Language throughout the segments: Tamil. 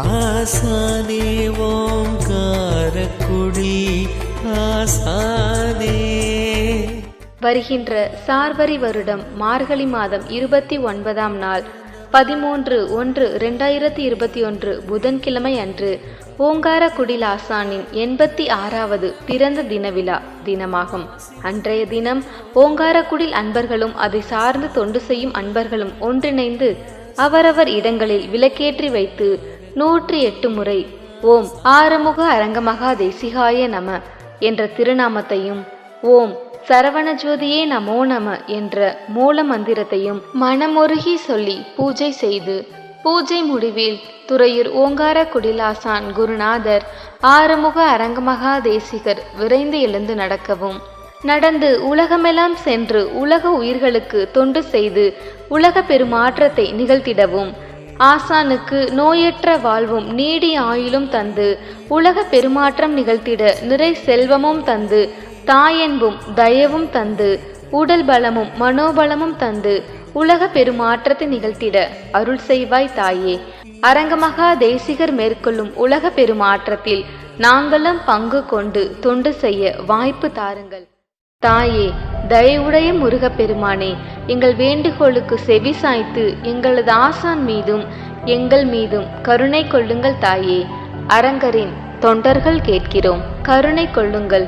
ஆசானே ஓங்காரக்குடி ஆசானே. வருகின்ற சார்வரி வருடம் மார்கழி மாதம் 29ஆம் நாள் 13/1/2021 புதன்கிழமை அன்று ஓங்காரக்குடில் ஆசானின் 86வது பிறந்த தின விழா தினமாகும். அன்றைய தினம் ஓங்காரக்குடில் அன்பர்களும் அதை சார்ந்து தொண்டு செய்யும் அன்பர்களும் ஒன்றிணைந்து அவரவர் இடங்களில் விளக்கேற்றி வைத்து 108 முறை ஓம் ஆறுமுக அரங்கமகா தேசிகாய நம என்ற திருநாமத்தையும் ஓம் சரவணஜோதியே நமோ நம என்ற மூல மந்திரத்தையும் மனமுருகி சொல்லி பூஜை செய்து பூஜை முடிவில் துறையூர் ஓங்காரக்குடிலாசான் குருநாதர் ஆறுமுக அரங்கமகா தேசிகர் விரைந்து எழுந்து நடந்து உலகமெல்லாம் சென்று உலக உயிர்களுக்கு தொண்டு செய்து உலக பெருமாற்றத்தை நிகழ்த்திடவும் ஆசானுக்கு நோயற்ற வாழ்வும் நீடி ஆயுளும் தந்து உலக பெருமாற்றம் நிகழ்த்திட நிறை செல்வமும் தந்து தாயன்பும் தயவும் தந்து உடல் பலமும் மனோபலமும் தந்து உலக பெருமாற்றத்தை நிகழ்த்திட அருள் செய்வாய் தாயே. அரங்கமகா தேசிகர் மேற்கொள்ளும் உலக பெருமாற்றத்தில் நாங்களும் பங்கு கொண்டு தொண்டு செய்ய வாய்ப்பு தாருங்கள் தாயே. தயவுடைய முருகப்பெருமானே, எங்கள் வேண்டுகோளுக்கு செவி சாய்த்து எங்களது ஆசான் மீதும் எங்கள் மீதும் கருணை கொள்ளுங்கள் தாயே. அரங்கரின் தொண்டர்கள் கேட்கிறோம், கருணை கொள்ளுங்கள்.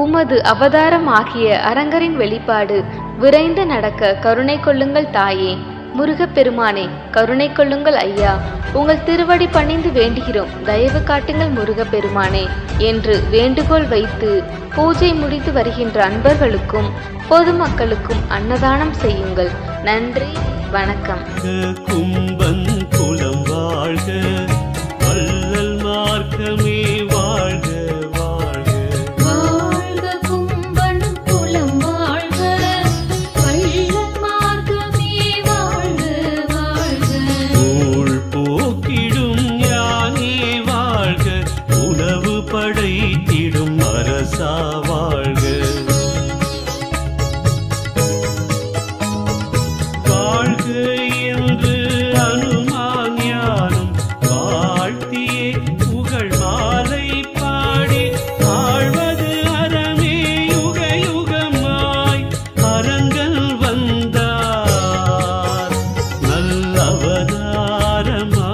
உமது அவதாரம் ஆகிய அரங்கரின் வெளிப்பாடு விரைந்து நடக்க கருணை கொள்ளுங்கள் தாயே. முருகப்பெருமானே, கருணை கொள்ளுங்கள் ஐயா. உங்கள் திருவடி பணிந்து வேண்டுகிறோம், தயவு காட்டுங்கள் முருகப்பெருமானே என்று வேண்டுகோள் வைத்து பூஜை முடித்து வருகின்ற அன்பர்களுக்கும் பொதுமக்களுக்கும் அன்னதானம் செய்யுங்கள். நன்றி, வணக்கம். கும்பன் குலம் வாழ்க, வள்ளல் மார்க்கமே வாழ்க. படைத்திடும் அரசா வாழ்க. வாழ்க என்று அனுமான் ஞானம் வாழ்த்தியே புகழ் மாலை பாடி ஆழ்வது அறமே யுக யுகமாய் அரங்கல் வந்தார் நல்லவதாரமா.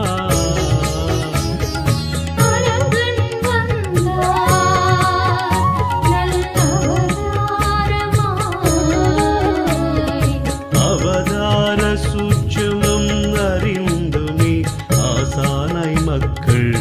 சூட்சுமம் அறிந்துமே ஆசானாய் மக்கள்